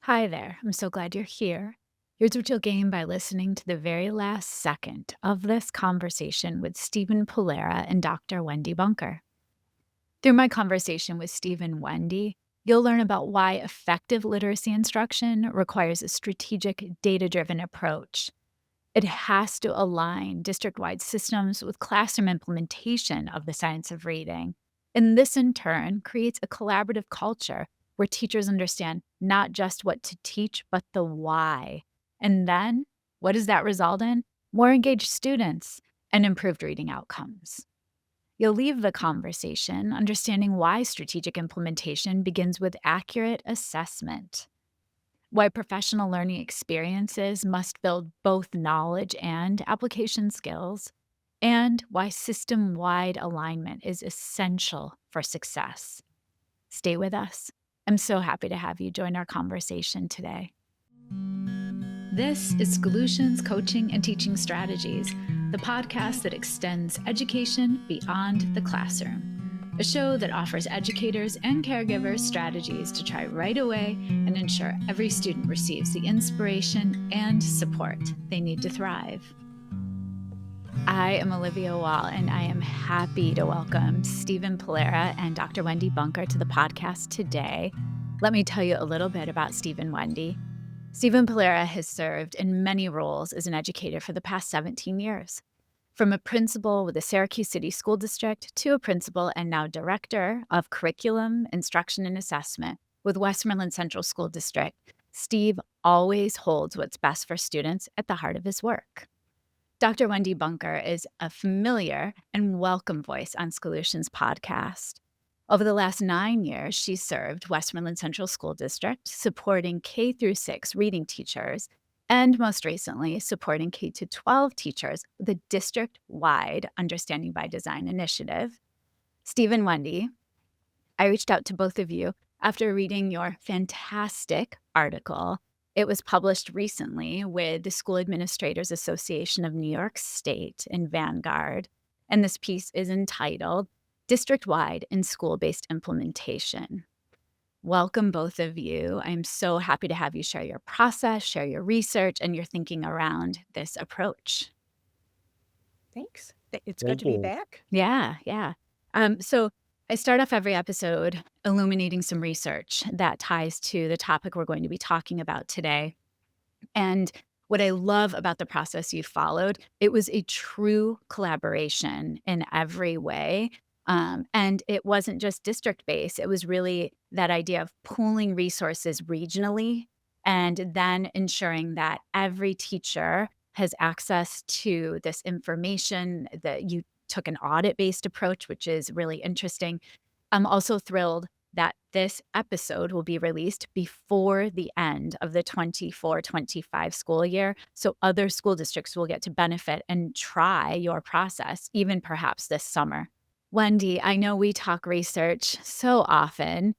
Hi there. I'm so glad you're here. Here's what you'll gain by listening to the very last second of this conversation with Stephen Polera and Dr. Wendy Bunker. Through my conversation with Steve and Wendy, you'll learn about why effective literacy instruction requires a strategic, data driven approach. It has to align district wide systems with classroom implementation of the science of reading. And this, in turn, creates a collaborative culture where teachers understand not just what to teach, but the why. And then, what does that result in? More engaged students and improved reading outcomes. You'll leave the conversation understanding why strategic implementation begins with accurate assessment, why professional learning experiences must build both knowledge and application skills, and why system wide alignment is essential for success. Stay with us. I'm so happy to have you join our conversation today. This is Solutions Coaching and Teaching Strategies, the podcast that extends education beyond the classroom. A show that offers educators and caregivers strategies to try right away and ensure every student receives the inspiration and support they need to thrive. I am Olivia Wall, and I am happy to welcome Stephen Polera and Dr. Wendy Bunker to the podcast today. Let me tell you a little bit about Steve and Wendy. Stephen Polera has served in many roles as an educator for the past 17 years. From a principal with the Syracuse City School District to a principal and now director of curriculum, instruction, and assessment with Westmoreland Central School District, Steve always holds what's best for students at the heart of his work. Dr. Wendy Bunker is a familiar and welcome voice on Solutions podcast. Over the last 9 years, she served Westmoreland Central School District, supporting K through 6 reading teachers, and most recently, supporting K to 12 teachers with a district-wide Understanding by Design initiative. Steve and Wendy, I reached out to both of you after reading your fantastic article. It was published recently with the School Administrators Association of New York State in Vanguard, and this piece is entitled District-Wide and School-Based Implementation. Welcome, both of you. I'm so happy to have you share your process, share your research, and your thinking around this approach. Thanks. It's good Thank to be you. back. Yeah. So I start off every episode illuminating some research that ties to the topic we're going to be talking about today. And what I love about the process you followed, it was a true collaboration in every way. And it wasn't just district-based. It was really that idea of pooling resources regionally and then ensuring that every teacher has access to this information, that you took an audit-based approach, which is really interesting. I'm also thrilled that this episode will be released before the end of the 24-25 school year, so other school districts will get to benefit and try your process, even perhaps this summer. Wendy, I know we talk research so often.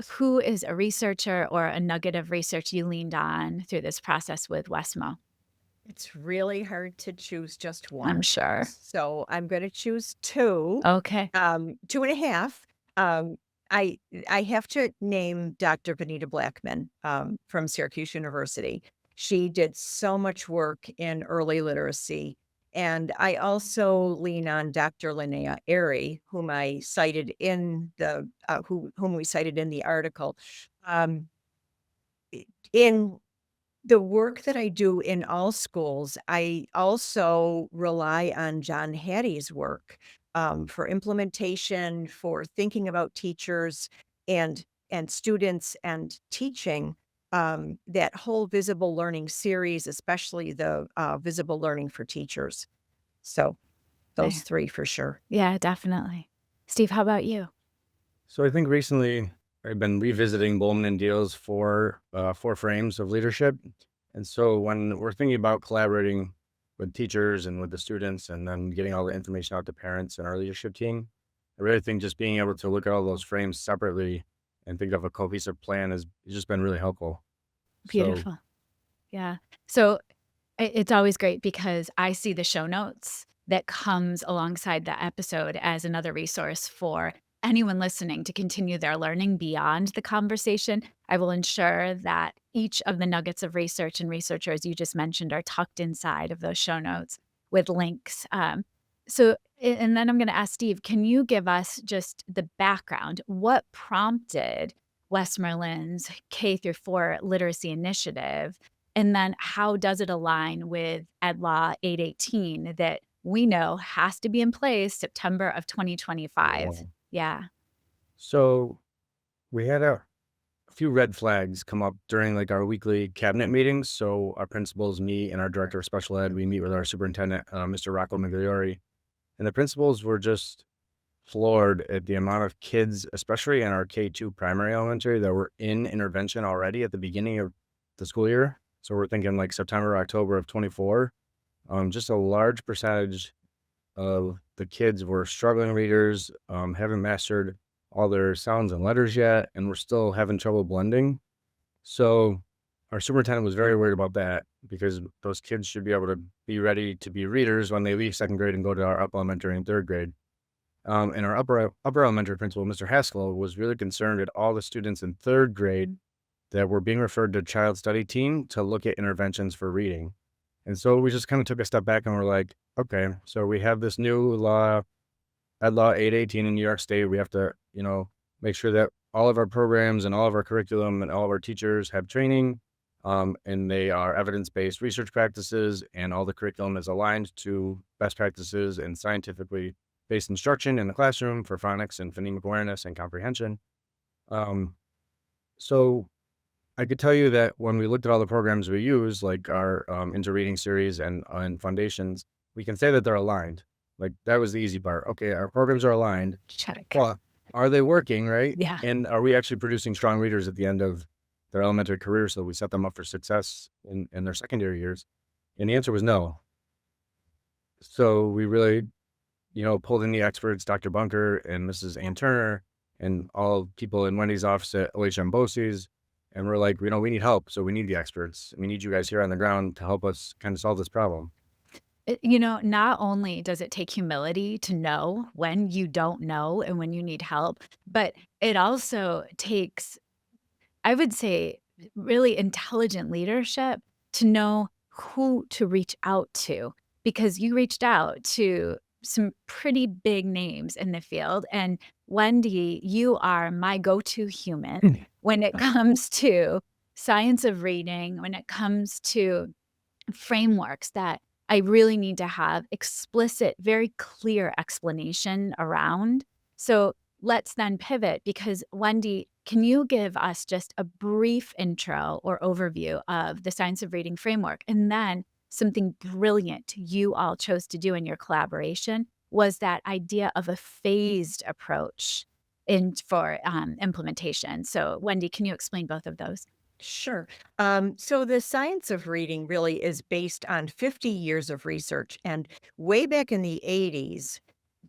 Who is a researcher or a nugget of research you leaned on through this process with Westmo? It's really hard to choose just I'm one. sure. So I'm going to choose two, Okay. 2.5. Um, I I have to name Dr. Vanita Blackman from Syracuse University. She did so much work in early literacy. And I also lean on Dr. Linnea Airy, whom I cited in the whom we cited in the article. Um, in the work that I do in all schools, I also rely on John Hattie's work, for implementation, for thinking about teachers and students and teaching, that whole visible learning series, especially the, visible learning for teachers. So those I- 3 for sure. Yeah, definitely. Steve, how about you? So I think recently I've been revisiting Bowman and Deal's four frames of leadership. And so when we're thinking about collaborating with teachers and with the students and then getting all the information out to parents and our leadership team, I really think just being able to look at all those frames separately and think of a cohesive plan has just been really helpful. So Beautiful. Yeah. So it's always great because I see the show notes that comes alongside the episode as another resource for anyone listening to continue their learning beyond the conversation, I will ensure that each of the nuggets of research and researchers you just mentioned are tucked inside of those show notes with links. And then I'm going to ask Steve, can you give us just the background? What prompted Westmoreland's K through 4 literacy initiative? And then how does it align with Ed Law 818 that we know has to be in place September of 2025? Yeah. So we had a few red flags come up during like our weekly cabinet meetings. So our principals, me and our director of special ed, we meet with our superintendent, Mr. Rocco Migliori, and the principals were just floored at the amount of kids, especially in our K2 primary elementary, that were in intervention already at the beginning of the school year. So we're thinking like September, October of 24. Just a large percentage of the kids were struggling readers, haven't mastered all their sounds and letters yet, and we're still having trouble blending. So our superintendent was very worried about that because those kids should be able to be ready to be readers when they leave second grade and go to our upper elementary and third grade. And our upper elementary principal, Mr. Haskell, was really concerned at all the students in third grade that were being referred to child study team to look at interventions for reading. And so we just kind of took a step back and we're like, okay, so we have this new law, Ed Law 818 in New York State. We have to, make sure that all of our programs and all of our curriculum and all of our teachers have training, and they are evidence-based research practices, and all the curriculum is aligned to best practices and scientifically based instruction in the classroom for phonics and phonemic awareness and comprehension. So I could tell you that when we looked at all the programs we use, like our Into Reading series and foundations, we can say that they're aligned. Like that was the easy part. Okay, our programs are aligned. Check. Well, are they working, right? Yeah. And are we actually producing strong readers at the end of their elementary career so we set them up for success in their secondary years? And the answer was no. So we really, pulled in the experts, Dr. Bunker and Mrs. Ann Turner, and all people in Wendy's office at OHM BOCES. And we're like, we need help. So we need the experts. We need you guys here on the ground to help us kind of solve this problem. Not only does it take humility to know when you don't know and when you need help, but it also takes, I would say, really intelligent leadership to know who to reach out to, because you reached out to some pretty big names in the field. And Wendy, you are my go-to human when it comes to science of reading, when it comes to frameworks that I really need to have explicit, very clear explanation around. So let's then pivot, because Wendy, can you give us just a brief intro or overview of the Science of Reading framework? And then something brilliant you all chose to do in your collaboration was that idea of a phased approach for implementation. So Wendy, can you explain both of those? Sure. So the science of reading really is based on 50 years of research. And way back in the 80s,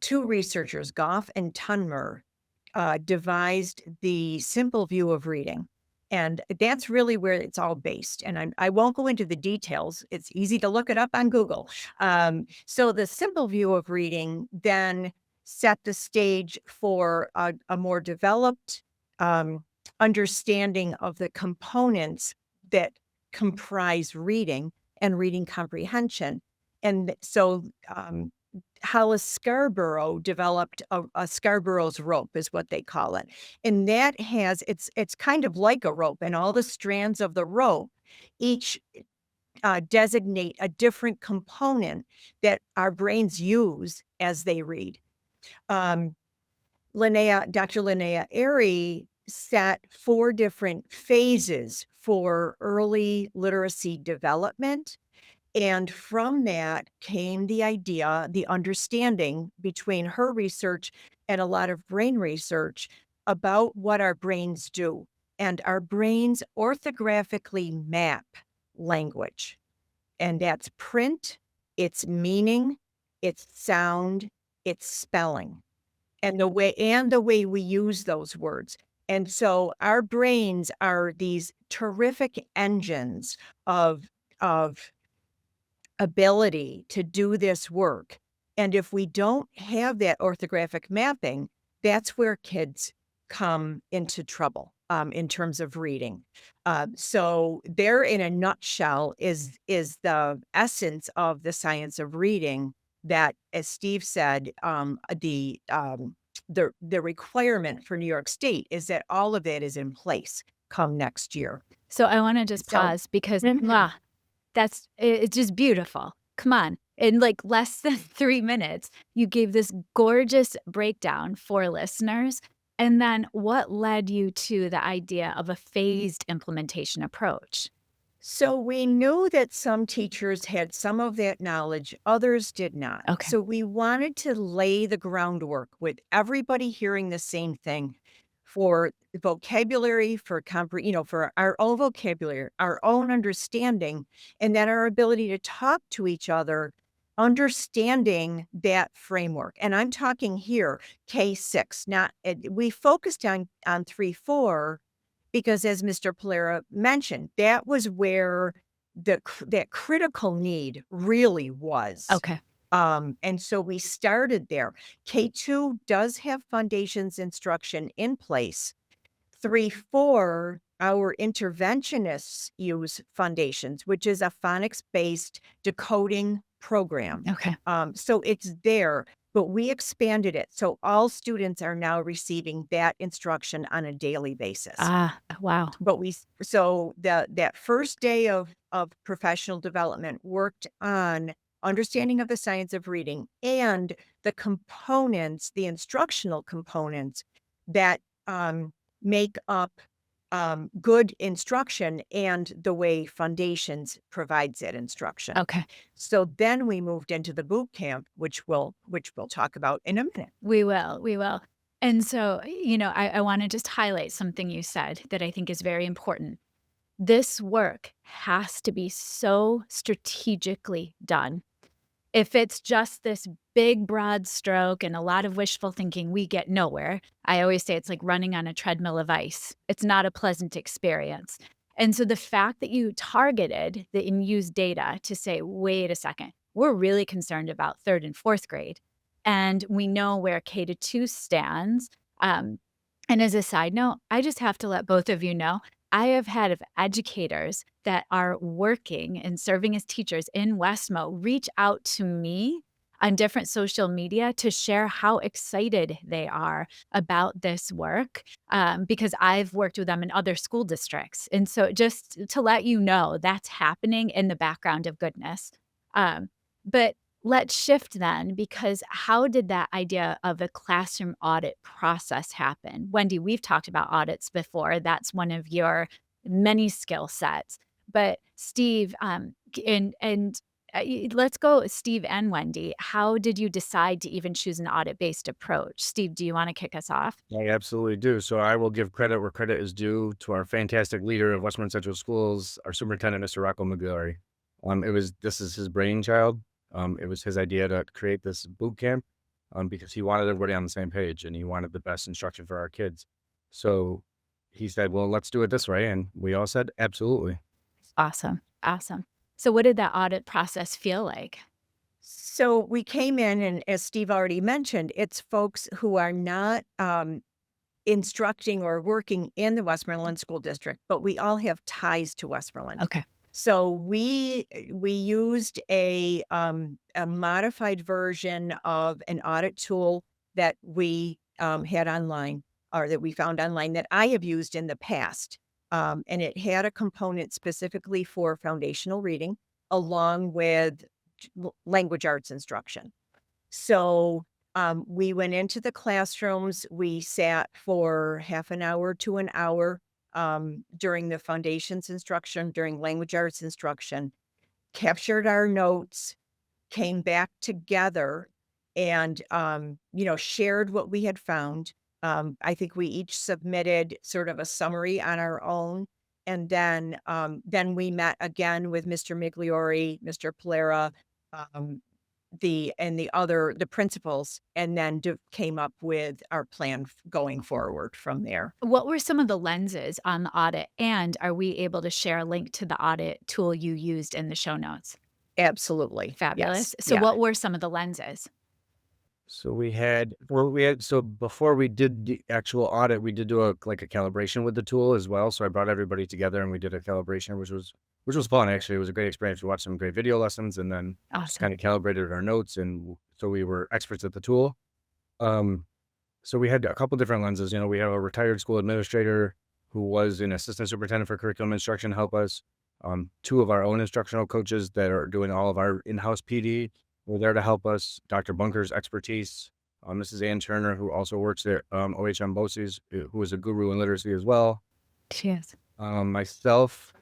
two researchers, Goff and Tunmer, devised the simple view of reading. And that's really where it's all based. And I won't go into the details. It's easy to look it up on Google. So the simple view of reading then set the stage for a more developed understanding of the components that comprise reading and reading comprehension. And so Hollis Scarborough developed a Scarborough's rope, is what they call it. And that has, it's kind of like a rope, and all the strands of the rope each designate a different component that our brains use as they read. Dr. Linnea Airy set 4 different phases for early literacy development. And from that came the idea, the understanding between her research and a lot of brain research about what our brains do. And our brains orthographically map language. And that's print, it's meaning, it's sound, it's spelling, and the way we use those words. And so our brains are these terrific engines of ability to do this work. And if we don't have that orthographic mapping, that's where kids come into trouble in terms of reading. So there, in a nutshell, is the essence of the science of reading. That, as Steve said, the requirement for New York State is that all of it is in place come next year. So I want to just So pause because it's just beautiful. Come on. In like less than 3 minutes, you gave this gorgeous breakdown for listeners. And then what led you to the idea of a phased implementation approach? So we knew that some teachers had some of that knowledge, others did not. Okay. So we wanted to lay the groundwork with everybody hearing the same thing for vocabulary, for for our own vocabulary, our own understanding, and then our ability to talk to each other, understanding that framework. And I'm talking here K6, not we focused on 3-4 because, as Mr. Polera mentioned, that was where that critical need really was. Okay. And so we started there. K2 does have foundations instruction in place. 3-4, our interventionists use Foundations, which is a phonics-based decoding program. Okay. So it's there, but we expanded it. So all students are now receiving that instruction on a daily basis. Wow. But that first day of professional development worked on understanding of the science of reading and the components, the instructional components that make up good instruction and the way Foundations provides that instruction. Okay. So then we moved into the boot camp, which we'll talk about in a minute. We will. And so, I want to just highlight something you said that I think is very important. This work has to be so strategically done. If it's just this big, broad stroke and a lot of wishful thinking, we get nowhere. I always say it's like running on a treadmill of ice. It's not a pleasant experience. And so the fact that you targeted and used data to say, wait a second, we're really concerned about 3rd and 4th grade. And we know where K-2 stands. And as a side note, I just have to let both of you know, I have had educators that are working and serving as teachers in Westmo reach out to me on different social media to share how excited they are about this work because I've worked with them in other school districts. And so just to let you know, that's happening in the background of goodness. But let's shift then, because how did that idea of a classroom audit process happen? Wendy, we've talked about audits before. That's one of your many skill sets. But Steve, let's go, Steve and Wendy. How did you decide to even choose an audit-based approach? Steve, do you want to kick us off? I absolutely do. So I will give credit where credit is due to our fantastic leader of Westmoreland Central Schools, our superintendent, Mr. Rocco Migliori. This is his brainchild. It was his idea to create this boot camp because he wanted everybody on the same page and he wanted the best instruction for our kids. So he said, well, let's do it this way. And we all said, absolutely. Awesome. So what did that audit process feel like? So we came in, and as Steve already mentioned, it's folks who are not instructing or working in the Westmoreland School District, but we all have ties to Westmoreland. Okay. So we used a modified version of an audit tool that we had online, or that we found online, that I have used in the past. And it had a component specifically for foundational reading, along with language arts instruction. So we went into the classrooms. We sat for half an hour to an hour during the Foundations instruction, during language arts instruction, captured our notes, came back together, and shared what we had found. I think we each submitted sort of a summary on our own, and then we met again with Mr. Migliori, Mr. Polera, the principals, and then came up with our plan going forward from there. What were some of the lenses on the audit? And are we able to share a link to the audit tool you used in the show notes? Absolutely. Fabulous. Yes. So Yeah. what were some of the lenses? So so before we did the actual audit, we did do a calibration with the tool as well. So I brought everybody together and we did a calibration, which was fun actually. It was a great experience. We watched some great video lessons and then just Awesome. kind of calibrated our notes, and so we were experts at the tool. Um, so we had a couple different lenses. We have a retired school administrator who was an assistant superintendent for curriculum instruction help us. Two of our own instructional coaches that are doing all of our in-house PD were there to help us. Dr. Bunker's expertise. Mrs. Ann Turner, who also works at OHM BOCES, who is a guru in literacy as well. Cheers. Myself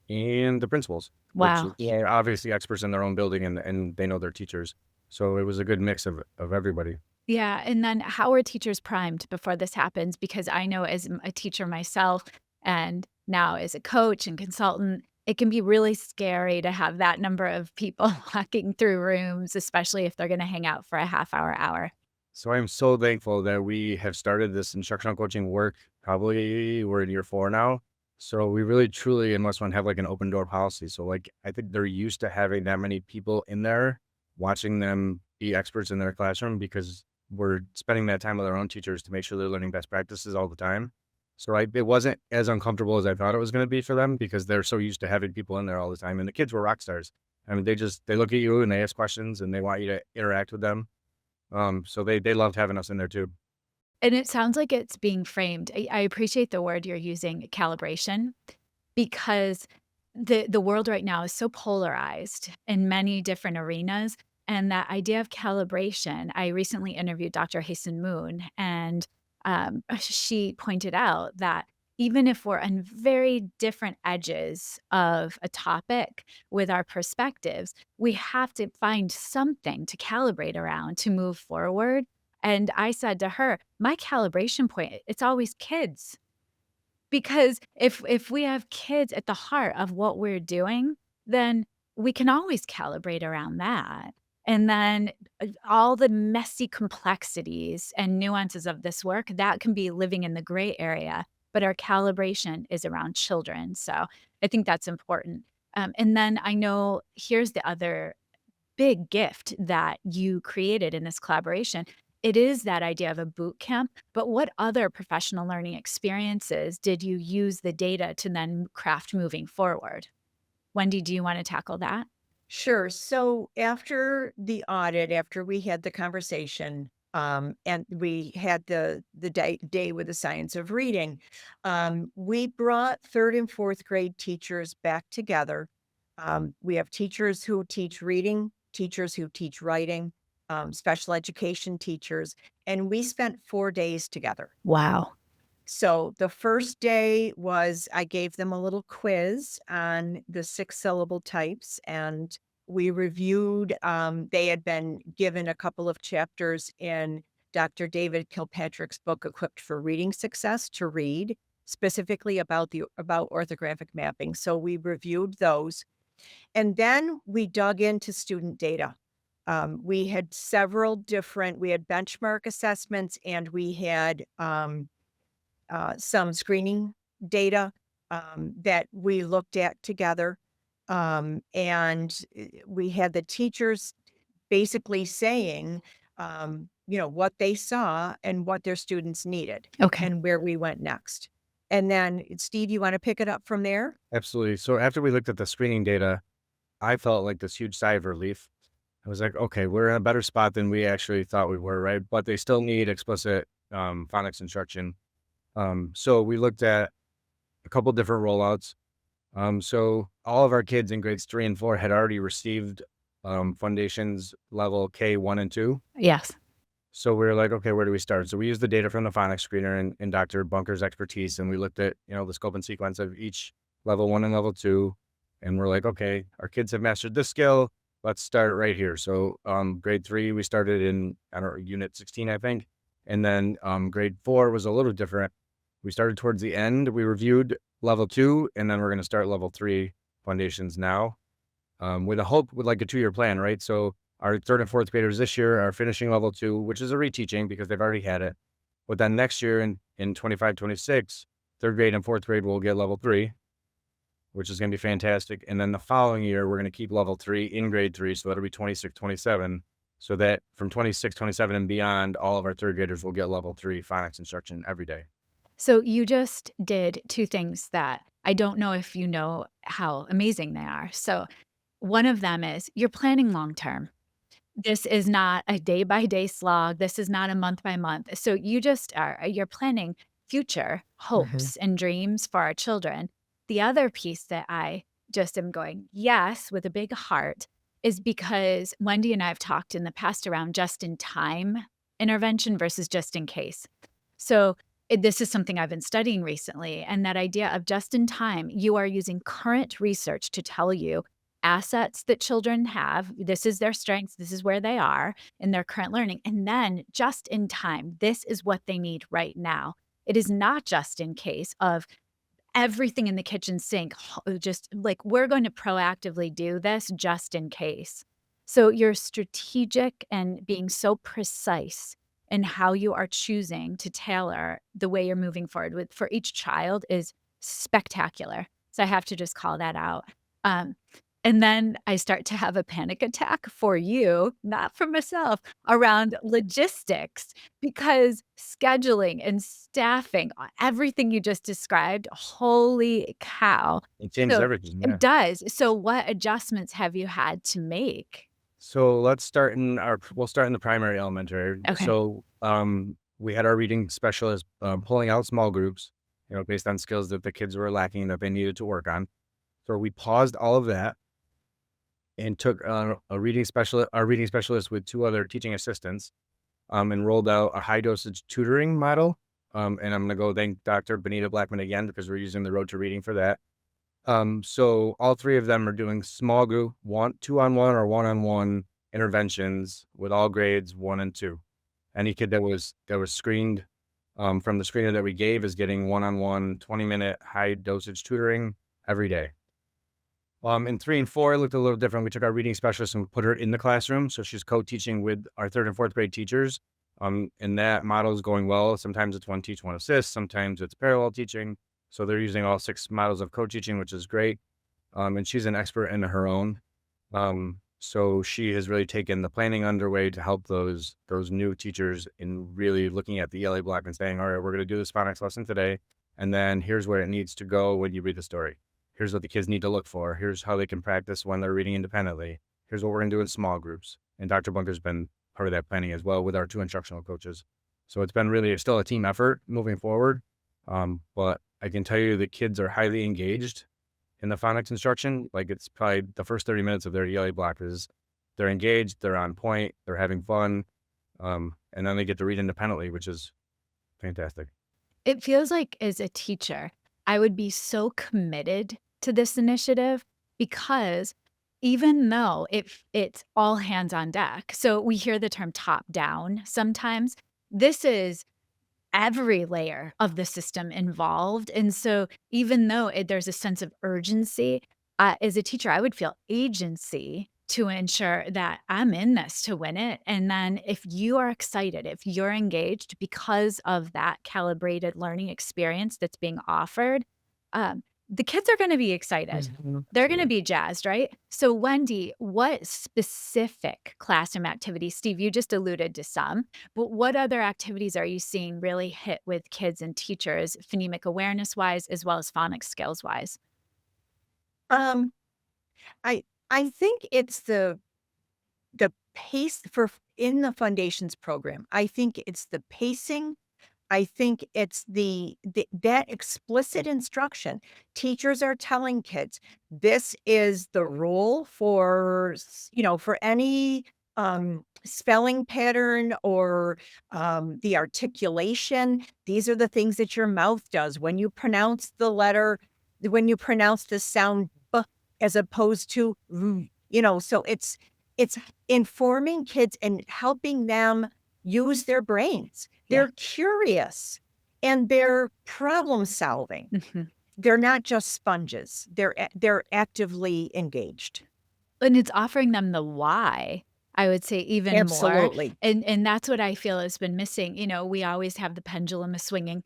and the principals, which Wow. are obviously experts in their own building, and they know their teachers. So it was a good mix of everybody. Yeah, and then how are teachers primed before this happens? Because I know as a teacher myself and now as a coach and consultant, it can be really scary to have that number of people walking through rooms, especially if they're going to hang out for a half hour. So I'm so thankful that we have started this instructional coaching work. Probably we're in year 4 now. So we really truly and must want to have an open door policy. So I think they're used to having that many people in there watching them be experts in their classroom, because we're spending that time with our own teachers to make sure they're learning best practices all the time. So it wasn't as uncomfortable as I thought it was going to be for them, because they're so used to having people in there all the time. And the kids were rock stars. I mean, they look at you and they ask questions and they want you to interact with them. So they loved having us in there too. And it sounds like it's being framed. I appreciate the word you're using, calibration, because the world right now is so polarized in many different arenas. And that idea of calibration, I recently interviewed Dr. Hasten Moon, and she pointed out that even if we're on very different edges of a topic with our perspectives, we have to find something to calibrate around to move forward. And I said to her, my calibration point, it's always kids. Because if we have kids at the heart of what we're doing, then we can always calibrate around that. And then all the messy complexities and nuances of this work, that can be living in the gray area, but our calibration is around children. So I think that's important. And then I know here's the other big gift that you created in this collaboration. It is that idea of a boot camp, but what other professional learning experiences did you use the data to then craft moving forward? Wendy, do you want to tackle that? Sure. So after the audit, after we had the conversation, and we had the day with the science of reading, we brought third and fourth grade teachers back together. We have teachers who teach reading, teachers who teach writing, special education teachers, and we spent 4 days together. Wow. So the first day was I gave them a little quiz on the 6-syllable types, and we reviewed. They had been given a couple of chapters in Dr. David Kilpatrick's book, Equipped for Reading Success, to read specifically about orthographic mapping. So we reviewed those, and then we dug into student data. We had we had benchmark assessments, and we had some screening data that we looked at together. And we had the teachers basically saying, what they saw and what their students needed Okay. and where we went next. And then, Steve, you want to pick it up from there? Absolutely. So after we looked at the screening data, I felt like this huge sigh of relief. I was like, okay, we're in a better spot than we actually thought we were, right? But they still need explicit phonics instruction. So we looked at a couple different rollouts. So all of our kids in grades 3 and 4 had already received Foundations level K1 and 2. Yes. So we were like, okay, where do we start? So we used the data from the phonics screener and Dr. Bunker's expertise, and we looked at, the scope and sequence of each level 1 and level 2. And we're like, okay, our kids have mastered this skill. Let's start right here. So grade 3, we started in, unit 16, I think. And then grade 4 was a little different. We started towards the end. We reviewed level 2, and then we're going to start level 3 Foundations now, with a 2-year plan, right? So our third and fourth graders this year are finishing level 2, which is a reteaching because they've already had it. But then next year in 25-26, third grade and fourth grade will get level 3, which is going to be fantastic. And then the following year, we're going to keep level 3 in grade 3. So that'll be 26-27. so that from 26, 27, and beyond, all of our third graders will get level 3 phonics instruction every day. So you just did two things that I don't know if you know how amazing they are. So one of them is you're planning long term. This is not a day by day slog. This is not a month by month. So you're planning future Mhm. hopes and dreams for our children. The other piece that I just am going, yes, with a big heart, is because Wendy and I have talked in the past around just in time intervention versus just in case. So this is something I've been studying recently. And that idea of just in time, you are using current research to tell you assets that children have. This is their strengths. This is where they are in their current learning. And then just in time, this is what they need right now. It is not just in case of everything in the kitchen sink, just like we're going to proactively do this just in case. So you're strategic and being so precise in how you are choosing to tailor the way you're moving forward with for each child is spectacular. So I have to just call that out. Um, and then I start to have a panic attack for you, not for myself, around logistics because scheduling and staffing, everything you just described, holy cow. It changes So everything. Yeah. it does. So what adjustments have you had to make? So we'll start in the primary elementary. Okay. So we had our reading specialist pulling out small groups, based on skills that the kids were lacking that they needed to work on. So we paused all of that and took our reading specialist with 2 other teaching assistants, and rolled out a high dosage tutoring model. And I'm gonna go thank Dr. Benita Blackman again because we're using the Road to Reading for that. So all 3 of them are doing small group, 2-on-1 or 1-on-1 interventions with all grades 1 and 2. Any kid that was screened from the screener that we gave is getting 1-on-1 20-minute high dosage tutoring every day. In 3 and 4, it looked a little different. We took our reading specialist and we put her in the classroom, so she's co-teaching with our 3rd and 4th grade teachers. And that model is going well. Sometimes it's one teach, one assist. Sometimes it's parallel teaching. So they're using all 6 models of co-teaching, which is great. And she's an expert in her own. So she has really taken the planning underway to help those new teachers in really looking at the ELA block and saying, all right, we're going to do this phonics lesson today. And then here's where it needs to go when you read the story. Here's what the kids need to look for. Here's how they can practice when they're reading independently. Here's what we're going to do in small groups. And Dr. Bunker's been part of that planning as well with our 2 instructional coaches. So it's been really still a team effort moving forward. But I can tell you the kids are highly engaged in the phonics instruction. Like it's probably the first 30 minutes of their ELA block is they're engaged, they're on point, they're having fun. And then they get to read independently, which is fantastic. It feels like as a teacher, I would be so committed to this initiative because even though it's all hands on deck, so we hear the term top down sometimes, this is every layer of the system involved. And so even though there's a sense of urgency, as a teacher, I would feel agency to ensure that I'm in this to win it. And then if you are excited, if you're engaged because of that calibrated learning experience that's being offered, the kids are going to be excited. Mhm. They're going to be jazzed, right? So, Wendy, what specific classroom activities? Steve, you just alluded to some, but what other activities are you seeing really hit with kids and teachers, phonemic awareness wise, as well as phonics skills wise? Um, I think it's the pace for in the foundations program. I think it's the pacing. I think it's that explicit instruction. Teachers are telling kids, this is the rule for, for any spelling pattern or the articulation. These are the things that your mouth does when you pronounce when you pronounce the sound b as opposed to, so it's informing kids and helping them use their brains. Yeah. They're curious and they're problem solving. Mhm. They're not just sponges. They're actively engaged. And it's offering them the why, I would say even more. Absolutely. And that's what I feel has been missing. We always have the pendulum is swinging,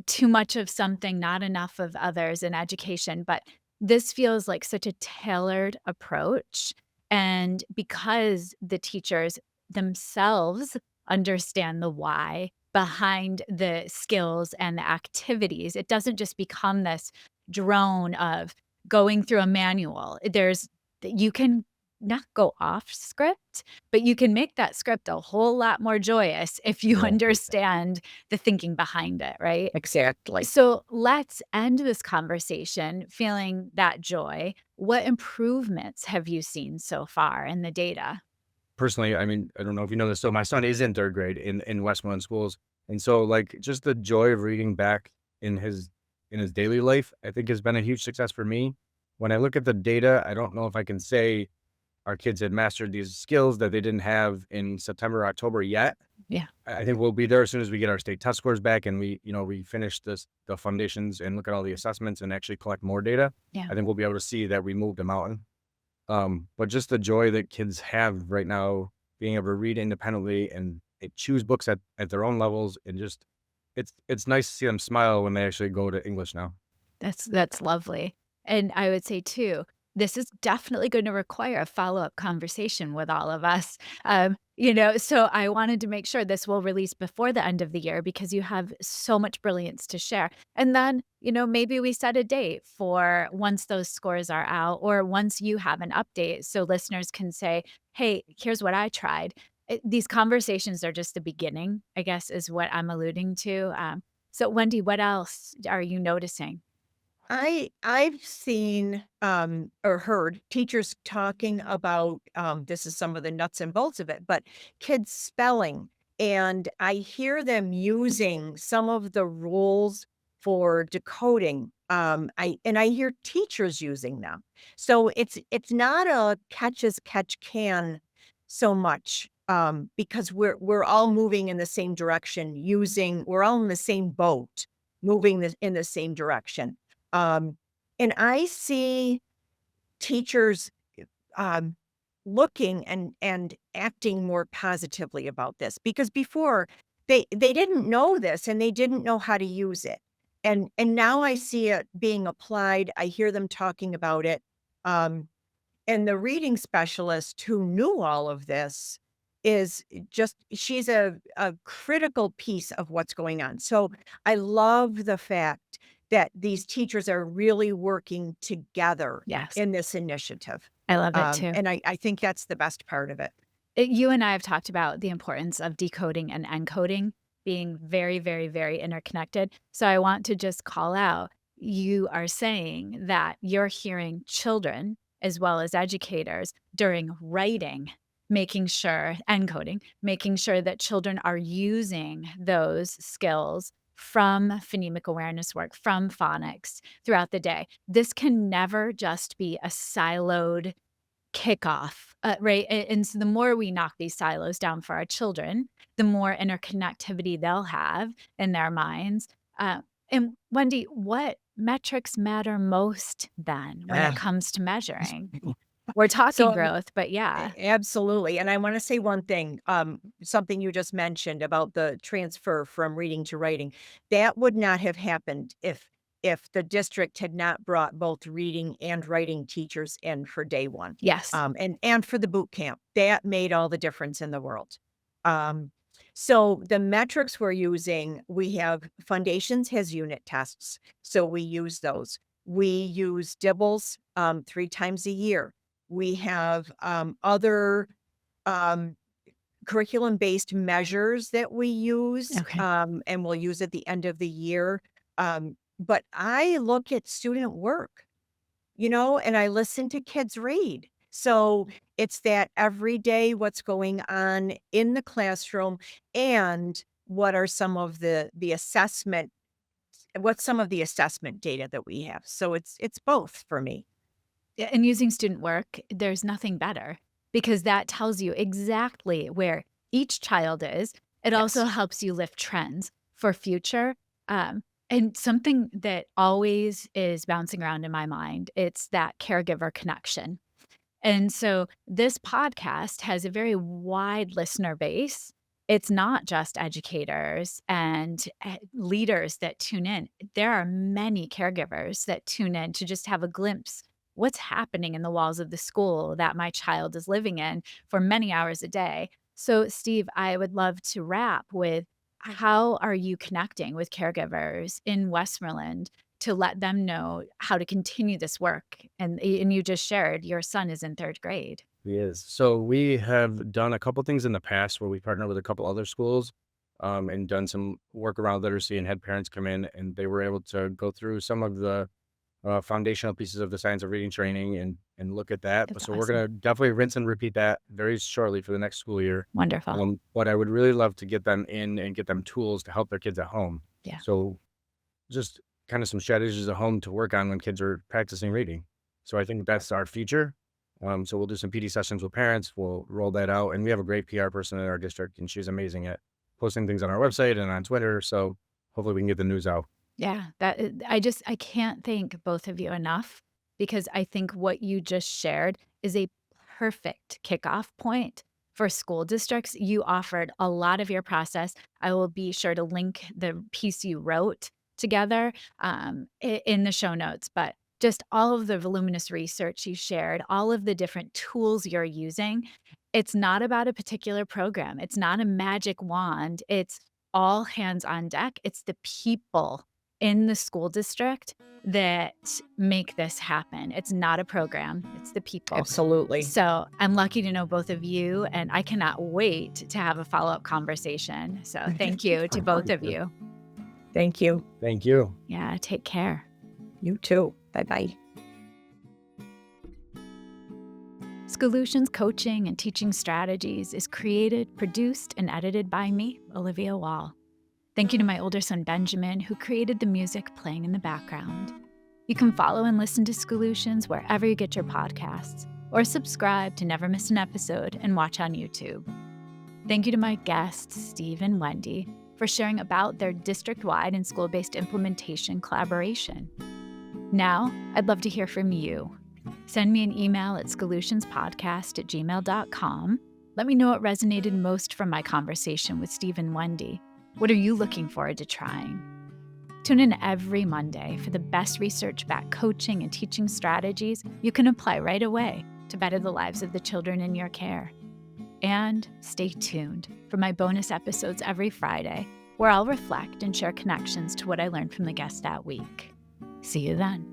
too much of something, not enough of others in education. But this feels like such a tailored approach. And because the teachers, themselves understand the why behind the skills and the activities. It doesn't just become this drone of going through a manual. You can not go off script, but you can make that script a whole lot more joyous if you Yeah. understand the thinking behind it, right? Exactly. So let's end this conversation feeling that joy. What improvements have you seen so far in the data? Personally, I mean, I don't know if you know this. So my son is in third grade in Westmoreland schools, and so like just the joy of reading back in his daily life, I think has been a huge success for me. When I look at the data, I don't know if I can say our kids had mastered these skills that they didn't have in September, October yet. Yeah. I think we'll be there as soon as we get our state test scores back and we finish the foundations and look at all the assessments and actually collect more data. Yeah. I think we'll be able to see that we moved a mountain. But just the joy that kids have right now, being able to read independently and choose books at their own levels, and just it's nice to see them smile when they actually go to English now. That's lovely. And I would say too, this is definitely going to require a follow-up conversation with all of us. So I wanted to make sure this will release before the end of the year because you have so much brilliance to share. And then, maybe we set a date for once those scores are out or once you have an update so listeners can say, hey, here's what I tried. These conversations are just the beginning, I guess, is what I'm alluding to. So Wendy, what else are you noticing? I've seen or heard teachers talking about this is some of the nuts and bolts of it, but kids spelling. And I hear them using some of the rules for decoding. I hear teachers using them. So it's not a catch as catch can so much because we're all moving in the same direction, we're all in the same boat, moving in the same direction. Um, and I see teachers um, looking and acting more positively about this because before they didn't know this and they didn't know how to use it. And now I see it being applied. I hear them talking about it. Um, and the reading specialist who knew all of this is just she's a critical piece of what's going on. So I love the fact that these teachers are really working together Yes, in this initiative. I love it too. And I think that's the best part of it. You and I have talked about the importance of decoding and encoding being very, very, very interconnected. So I want to just call out, you are saying that you're hearing children as well as educators during writing, making sure, encoding, making sure that children are using those skills from phonemic awareness work, from phonics throughout the day. This can never just be a siloed kickoff, right? And so the more we knock these silos down for our children, the more interconnectivity they'll have in their minds. And Wendy, what metrics matter most then when it Ah. comes to measuring? We're talking So growth, but yeah, absolutely. And I want to say one thing, something you just mentioned about the transfer from reading to writing. That would not have happened if the district had not brought both reading and writing teachers in for day one. yes, And for the boot camp. That made all the difference in the world. Um, so the metrics we're using, we have Foundations has unit tests. So we use those. We use Dibbles 3 times a year. We have other um, curriculum-based measures that we use, okay, and we'll use at the end of the year. But I look at student work, and I listen to kids read. So it's that every day what's going on in the classroom and what are some of the assessment, what's some of the assessment data that we have. So it's both for me. and using student work, there's nothing better because that tells you exactly where each child is. It also Yes. helps you lift trends for future. And something that always is bouncing around in my mind, it's that caregiver connection. And so this podcast has a very wide listener base. It's not just educators and leaders that tune in. There are many caregivers that tune in to just have a glimpse what's happening in the walls of the school that my child is living in for many hours a day. So, Steve, I would love to wrap with how are you connecting with caregivers in Westmoreland to let them know how to continue this work? And you just shared your son is in third grade. Yes. So we have done a couple things in the past where we partnered with a couple other schools, and done some work around literacy and had parents come in and they were able to go through some of the foundational pieces of the science of reading training and look at that. That's So we're awesome. gonna definitely rinse and repeat that very shortly for the next school year. Wonderful. But I would really love to get them in and get them tools to help their kids at home. Yeah. So just kind of some strategies at home to work on when kids are practicing reading. So I think that's our future. So we'll do some PD sessions with parents. We'll roll that out, and we have a great PR person in our district, and she's amazing at posting things on our website and on Twitter. So hopefully we can get the news out. Yeah, I can't thank both of you enough because I think what you just shared is a perfect kickoff point for school districts. You offered a lot of your process. I will be sure to link the piece you wrote together in the show notes, but just all of the voluminous research you shared, all of the different tools you're using. It's not about a particular program. It's not a magic wand. It's all hands on deck. It's the people in the school district that make this happen. It's not a program, it's the people. Absolutely. So I'm lucky to know both of you, and I cannot wait to have a follow up conversation. So thank you to both of you. Thank you. Thank you. Yeah, take care. You too. Bye-bye. Schoolutions Coaching and Teaching Strategies is created, produced, and edited by me, Olivia Wall. Thank you to my older son, Benjamin, who created the music playing in the background. You can follow and listen to Schoolutions wherever you get your podcasts, or subscribe to never miss an episode and watch on YouTube. Thank you to my guests, Steve and Wendy, for sharing about their district-wide and school-based implementation collaboration. Now, I'd love to hear from you. Send me an email at schoolutionspodcast@gmail.com. Let me know what resonated most from my conversation with Steve and Wendy. What are you looking forward to trying? Tune in every Monday for the best research-backed coaching and teaching strategies you can apply right away to better the lives of the children in your care. And stay tuned for my bonus episodes every Friday, where I'll reflect and share connections to what I learned from the guest that week. See you then.